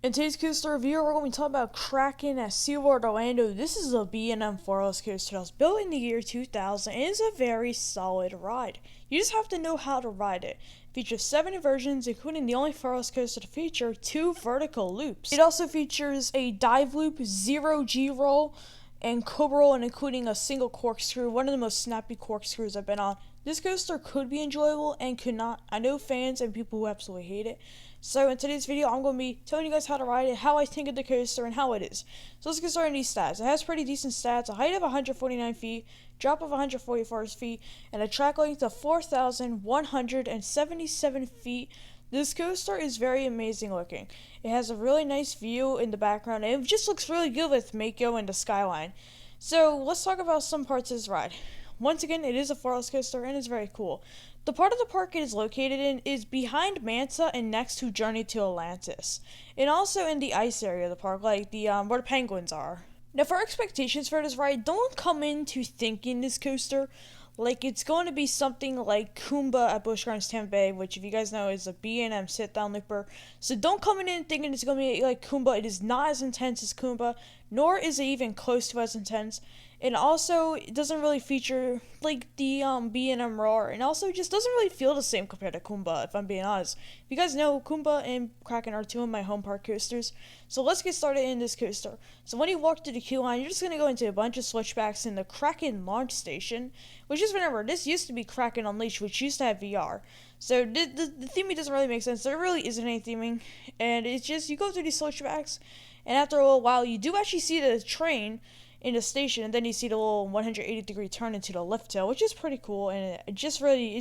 In today's coaster review, we're going to be talking about Kraken at SeaWorld Orlando. This is a B&M Floorless coaster that was built in the year 2000 and is a very solid ride. You just have to know how to ride it. It features 7 versions, including the only Floorless coaster to feature 2 vertical loops. It also features a dive loop, 0G roll, and Cobra Roll, and including a single corkscrew, one of the most snappy corkscrews I've been on. This coaster could be enjoyable and could not. I know fans and people who absolutely hate it. So in today's video, I'm going to be telling you guys how to ride it, how I think of the coaster, and how it is. So let's get started on these stats. It has pretty decent stats, a height of 149 feet, drop of 144 feet, and a track length of 4,177 feet. This coaster is very amazing looking. It has a really nice view in the background, and it just looks really good with Mako and the skyline. So let's talk about some parts of this ride. Once again, it is a Floorless coaster and it's very cool. The part of the park it is located in is behind Manta and next to Journey to Atlantis, and also in the ice area of the park, like the where the penguins are. Now, for expectations for this ride, don't come into thinking this coaster like it's going to be something like Kumba at Busch Gardens Tampa Bay, which, if you guys know, is a B&M sit-down looper. So don't come in thinking it's going to be like Kumba. It is not as intense as Kumba, nor is it even close to as intense. And also, it doesn't really feature like the B&M Roar, and also just doesn't really feel the same compared to Kumba, if I'm being honest. You guys know, Kumba and Kraken are 2 of my home park coasters. So let's get started in this coaster. So when you walk through the queue line, you're just going to go into a bunch of switchbacks in the Kraken launch station, which is, remember, this used to be Kraken Unleashed, which used to have VR. So the theming doesn't really make sense. There really isn't any theming, and it's just, you go through these switchbacks, and after a little while, you do actually see the train in the station, and then you see the little 180-degree turn into the lift tail, which is pretty cool. And it's just really,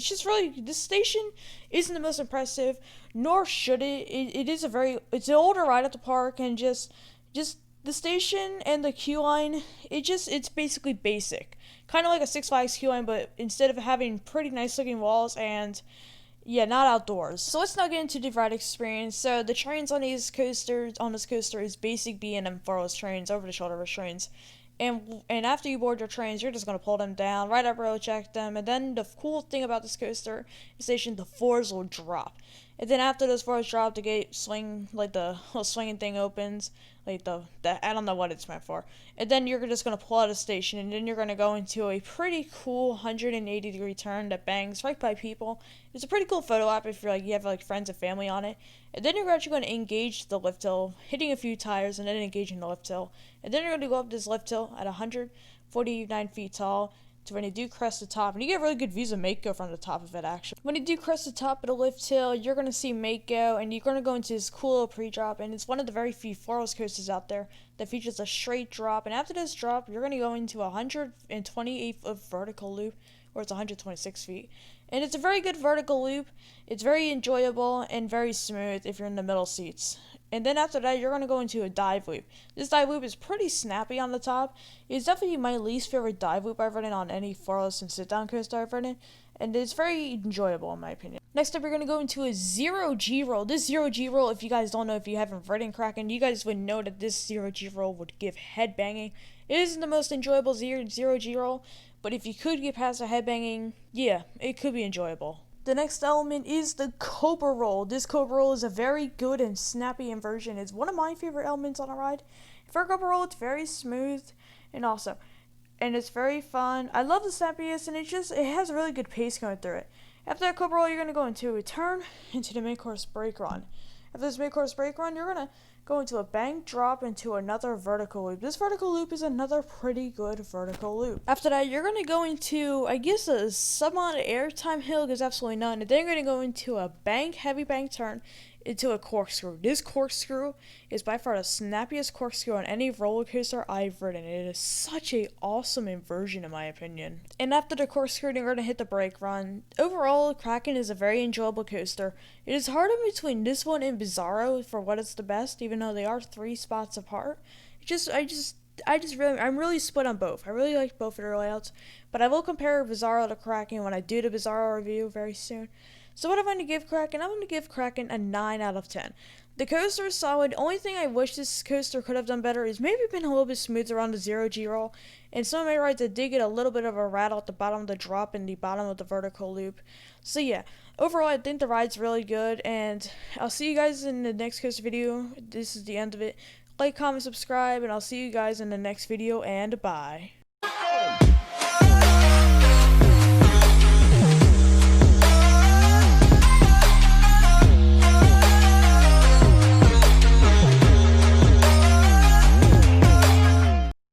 this station isn't the most impressive, nor should it. It's an older ride at the park, and just the station and the queue line, it's basically basic, kind of like a Six Flags queue line, but instead of having pretty nice looking walls and not outdoors. So let's now get into the ride experience. So the trains on this coaster is basic B&M Floorless trains, over the shoulder trains. And after you board your trains, you're just going to pull them down, right up row, check them, and then the cool thing about this coaster is the floors will drop. And then after those floors drop, the gate swing, like the little swinging thing opens, like the I don't know what it's meant for. And then you're just going to pull out of the station, and then you're going to go into a pretty cool 180-degree turn that bangs right by people. It's a pretty cool photo op if you have friends and family on it. And then you're actually going to engage the lift hill, hitting a few tires, and then engaging the lift hill. And then you're going to go up this lift hill at 149 feet tall to when you do crest the top. And you get really good views of Mako from the top of it, actually. When you do crest the top of the lift hill, you're going to see Mako, and you're going to go into this cool little pre-drop. And it's one of the very few Floorless coasters out there that features a straight drop. And after this drop, you're going to go into a 128-foot vertical loop, or it's 126 feet. And it's a very good vertical loop. It's very enjoyable and very smooth if you're in the middle seats. And then after that, you're going to go into a dive loop. This dive loop is pretty snappy on the top. It's definitely my least favorite dive loop I've ridden on any Floorless and sit-down coaster I've ridden. And it's very enjoyable in my opinion. Next up, you're going to go into a 0G roll. This 0G roll, if you guys don't know, if you haven't ridden Kraken, you guys would know that this 0G roll would give headbanging. It isn't the most enjoyable 0G roll, but if you could get past the headbanging, yeah, it could be enjoyable. The next element is the Cobra Roll. This Cobra Roll is a very good and snappy inversion. It's one of my favorite elements on a ride. For a Cobra Roll, it's very smooth and it's very fun. I love the snappiness, and it has a really good pace going through it. After that Cobra Roll, you're going to go into a turn into the mid-course brake run. After this mid-course brake run, you're going to go into a bank drop into another vertical loop. This vertical loop is another pretty good vertical loop. After that, you're going to go into, I guess, a sub-on airtime hill, because absolutely none. And then you're going to go into a heavy bank turn into a corkscrew. This corkscrew is by far the snappiest corkscrew on any roller coaster I've ridden. It is such a awesome inversion in my opinion. And after the corkscrew, you're going to hit the brake run. Overall, Kraken is a very enjoyable coaster. It is hard in between this one and Bizarro for what is the best, even though they are 3 spots apart. I'm really split on both. I really like both of their layouts, but I will compare Bizarro to Kraken when I do the Bizarro review very soon. So what I'm going to give Kraken? I'm going to give Kraken a 9 out of 10. The coaster is solid. Only thing I wish this coaster could have done better is maybe been a little bit smoother on the 0G roll. And some of my rides, I did get a little bit of a rattle at the bottom of the drop and the bottom of the vertical loop. So yeah, overall I think the ride's really good, and I'll see you guys in the next coaster video. This is the end of it. Like, comment, subscribe, and I'll see you guys in the next video, and bye.